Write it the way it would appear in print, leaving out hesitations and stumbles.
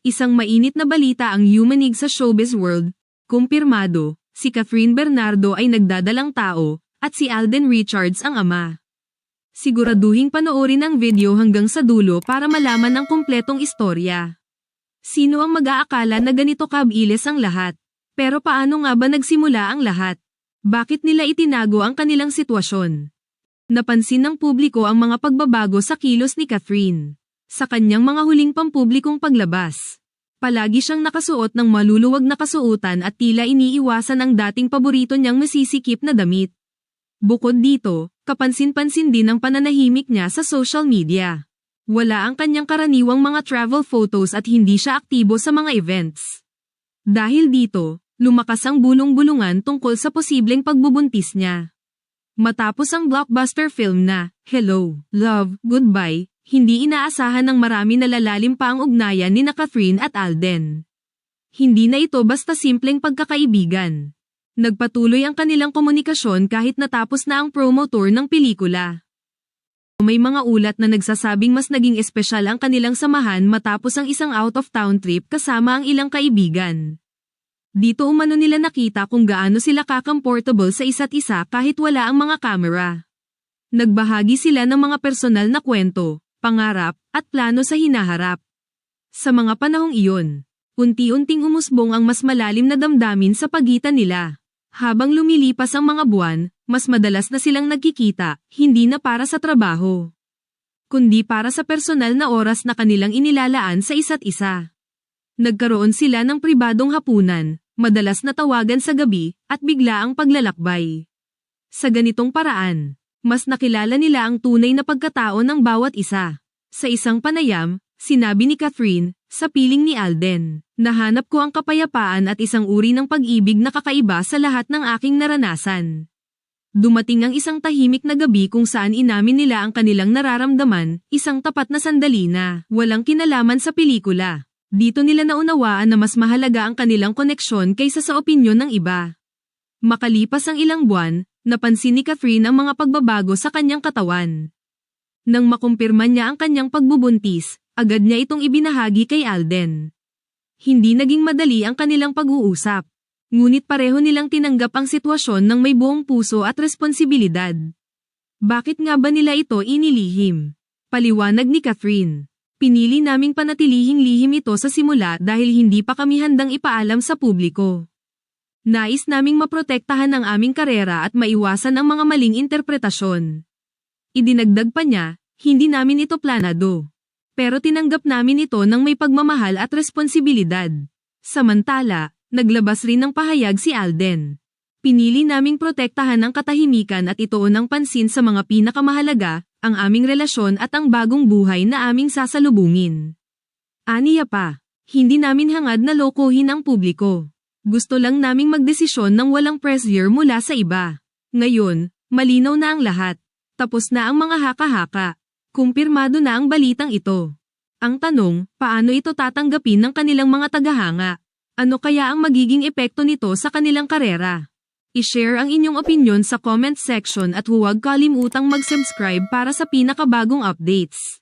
Isang mainit na balita ang yumanig sa showbiz world. Kumpirmado, si Catherine Bernardo ay nagdadalang tao, at si Alden Richards ang ama. Siguraduhing panoorin ang video hanggang sa dulo para malaman ang kumpletong istorya. Sino ang mag-aakala na ganito kabilis ang lahat? Pero paano nga ba nagsimula ang lahat? Bakit nila itinago ang kanilang sitwasyon? Napansin ng publiko ang mga pagbabago sa kilos ni Catherine. Sa kanyang mga huling pampublikong paglabas, palagi siyang nakasuot ng maluluwag na kasuotan at tila iniiwasan ang dating paborito niyang masisikip na damit. Bukod dito, kapansin-pansin din ang pananahimik niya sa social media. Wala ang kanyang karaniwang mga travel photos at hindi siya aktibo sa mga events. Dahil dito, lumakas ang bulong-bulungan tungkol sa posibleng pagbubuntis niya. Matapos ang blockbuster film na Hello, Love, Goodbye, hindi inaasahan ng marami na lalalim pa ang ugnayan ni Catherine at Alden. Hindi na ito basta simpleng pagkakaibigan. Nagpatuloy ang kanilang komunikasyon kahit natapos na ang promo tour ng pelikula. May mga ulat na nagsasabing mas naging espesyal ang kanilang samahan matapos ang isang out-of-town trip kasama ang ilang kaibigan. Dito umano nila nakita kung gaano sila ka-comfortable sa isa't isa kahit wala ang mga kamera. Nagbahagi sila ng mga personal na kwento, pangarap, at plano sa hinaharap. Sa mga panahong iyon, unti-unting umusbong ang mas malalim na damdamin sa pagitan nila. Habang lumilipas ang mga buwan, mas madalas na silang nagkikita, hindi na para sa trabaho, kundi para sa personal na oras na kanilang inilalaan sa isa't isa. Nagkaroon sila ng pribadong hapunan, madalas na tawagan sa gabi, at bigla ang paglalakbay. Sa ganitong paraan, mas nakilala nila ang tunay na pagkatao ng bawat isa. Sa isang panayam, sinabi ni Catherine, sa piling ni Alden, nahanap ko ang kapayapaan at isang uri ng pag-ibig na kakaiba sa lahat ng aking naranasan. Dumating ang isang tahimik na gabi kung saan inamin nila ang kanilang nararamdaman, isang tapat na sandali na walang kinalaman sa pelikula. Dito nila naunawaan na mas mahalaga ang kanilang koneksyon kaysa sa opinyon ng iba. Makalipas ang ilang buwan, napansin ni Catherine ang mga pagbabago sa kanyang katawan. Nang makumpirma niya ang kanyang pagbubuntis, agad niya itong ibinahagi kay Alden. Hindi naging madali ang kanilang pag-uusap. Ngunit pareho nilang tinanggap ang sitwasyon ng may buong puso at responsibilidad. Bakit nga ba nila ito inilihim? Paliwanag ni Catherine. Pinili naming panatilihing lihim ito sa simula dahil hindi pa kami handang ipaalam sa publiko. Nais naming maprotektahan ang aming karera at maiwasan ang mga maling interpretasyon. Idinagdag pa niya, hindi namin ito planado. Pero tinanggap namin ito ng may pagmamahal at responsibilidad. Samantala, naglabas rin ng pahayag si Alden. Pinili naming protektahan ang katahimikan at ituon ng pansin sa mga pinakamahalaga, ang aming relasyon at ang bagong buhay na aming sasalubungin. Aniya pa, hindi namin hangad na lokohin ang publiko. Gusto lang naming magdesisyon ng walang pressure mula sa iba. Ngayon, malinaw na ang lahat. Tapos na ang mga haka-haka. Kumpirmado na ang balitang ito. Ang tanong, paano ito tatanggapin ng kanilang mga tagahanga? Ano kaya ang magiging epekto nito sa kanilang karera? I-share ang inyong opinyon sa comment section at huwag kalimutang mag-subscribe para sa pinakabagong updates.